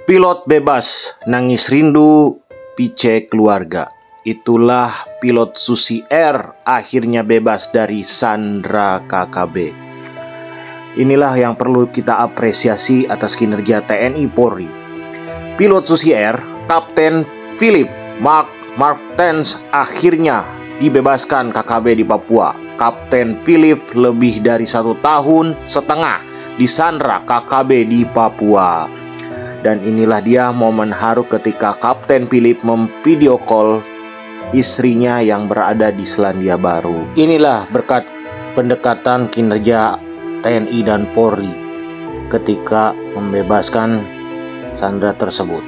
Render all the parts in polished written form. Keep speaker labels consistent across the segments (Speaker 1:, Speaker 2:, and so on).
Speaker 1: Pilot bebas, nangis rindu, pice keluarga. Itulah pilot Susi Air akhirnya bebas dari sandra KKB. Inilah yang perlu kita apresiasi atas kinerja TNI Polri. Pilot Susi Air, Kapten Philip Mark Martens akhirnya dibebaskan KKB di Papua. Kapten Philip lebih dari 1,5 tahun disandra KKB di Papua. Dan inilah dia momen haru ketika Kapten Philip memvideo call istrinya yang berada di Selandia Baru. Inilah berkat pendekatan kinerja TNI dan Polri ketika membebaskan sandra tersebut.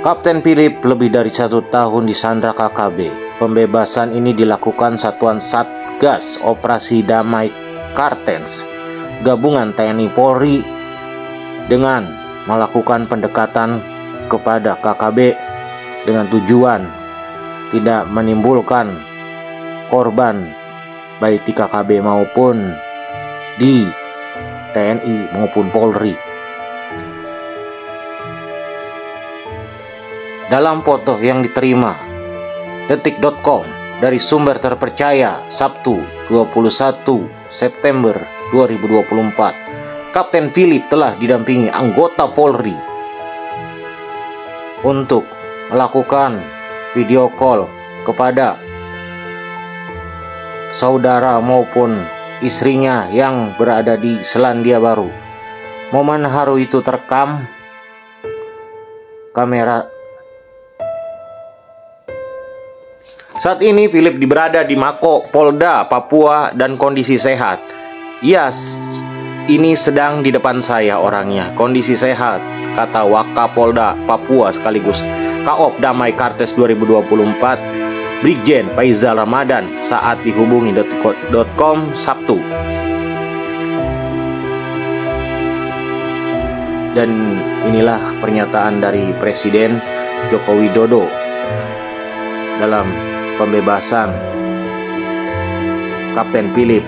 Speaker 1: Kapten Philip lebih dari 1 tahun disandra KKB. Pembebasan ini dilakukan Satuan Satgas Operasi Damai Kartens gabungan TNI Polri dengan melakukan pendekatan kepada KKB dengan tujuan tidak menimbulkan korban baik di KKB maupun di TNI maupun Polri. Dalam foto yang diterima detik.com dari sumber terpercaya Sabtu 21 September 2024, Kapten Philip telah didampingi anggota Polri untuk melakukan video call kepada saudara maupun istrinya yang berada di Selandia Baru. Momen haru itu terekam kamera. Saat ini Philip berada di Mako Polda Papua dan kondisi sehat. Ini sedang di depan saya orangnya, kondisi sehat, kata Wakapolda Papua sekaligus Kaop Damai Kartens 2024 Brigjen Faizal Ramadan saat dihubungi detik.com Sabtu. Dan inilah pernyataan dari Presiden Joko Widodo dalam pembebasan Kapten Philip.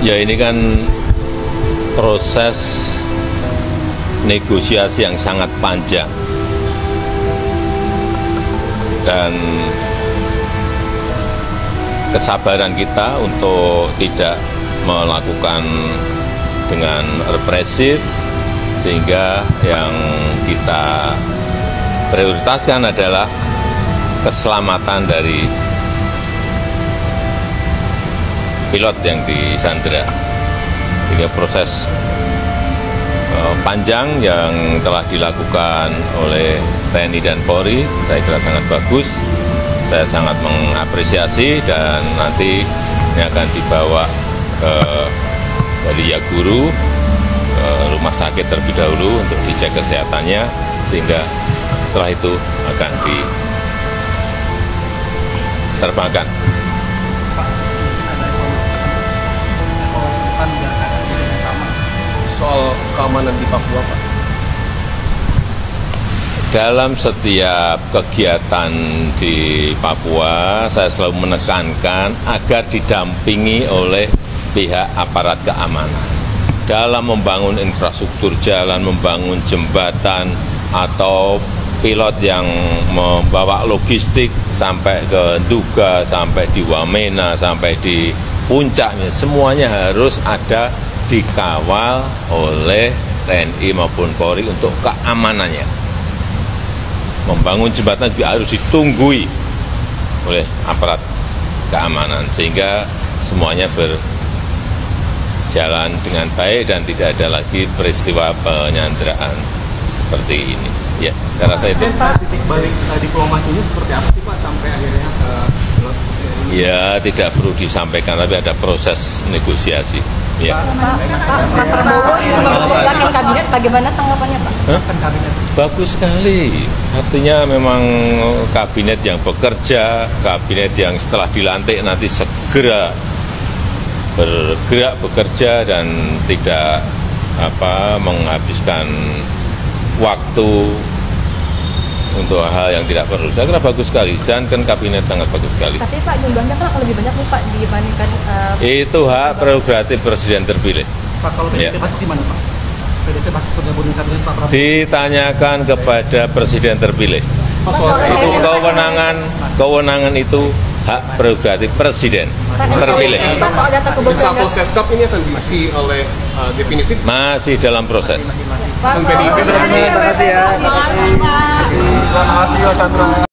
Speaker 2: Ya, ini kan proses negosiasi yang sangat panjang dan kesabaran kita untuk tidak melakukan dengan represif, sehingga yang kita prioritaskan adalah keselamatan dari pilot yang disandra. Ini proses panjang yang telah dilakukan oleh TNI dan Polri, saya kira sangat bagus. Saya sangat mengapresiasi, dan nanti ini akan dibawa ke Baliyaguru, ke rumah sakit terlebih dahulu untuk dicek kesehatannya, sehingga setelah itu akan diterbangkan.
Speaker 3: Soal keamanan di Papua, Pak?
Speaker 2: Dalam setiap kegiatan di Papua, saya selalu menekankan agar didampingi oleh pihak aparat keamanan. Dalam membangun infrastruktur jalan, membangun jembatan, atau pilot yang membawa logistik sampai ke Nduga, sampai di Wamena, sampai di puncaknya, semuanya harus ada dikawal oleh TNI maupun Polri untuk keamanannya. Membangun jembatan juga harus ditunggui oleh aparat keamanan, sehingga semuanya berjalan dengan baik dan tidak ada lagi peristiwa penyanderaan seperti ini. Ya, saya rasa itu.
Speaker 3: Titik balik diplomasinya seperti apa sih, Pak, sampai akhirnya pilot?
Speaker 2: Ya, tidak perlu disampaikan, tapi ada proses negosiasi. Ya.
Speaker 4: Pak Prabowo membentuk kabinet, bagaimana tanggapannya, Pak?
Speaker 2: Bagus sekali. Artinya memang kabinet yang bekerja, kabinet yang setelah dilantik nanti segera bergerak bekerja dan tidak menghabiskan waktu untuk hal yang tidak perlu. Saya kira bagus sekali, jangan kabinet sangat bagus sekali.
Speaker 4: Tapi Pak, jumlahnya kan akan lebih banyak nih Pak dibandingkan
Speaker 2: Itu hak prerogatif presiden terpilih.
Speaker 3: Pak, kalau PDIP masuk di mana Pak? PDIP masuk bergabung dengan kabinet Pak Prabowo.
Speaker 2: Ditanyakan kepada presiden terpilih. Itu kewenangan itu hak prerogatif presiden terpilih.
Speaker 4: Pak, kalau data kebocoran
Speaker 5: Reshuffle Seskap ini akan diisi oleh definitif.
Speaker 2: Masih dalam proses.
Speaker 4: Pak,
Speaker 5: PDIP
Speaker 4: terima kasih ya.
Speaker 5: Terima kasih Mas Chandra.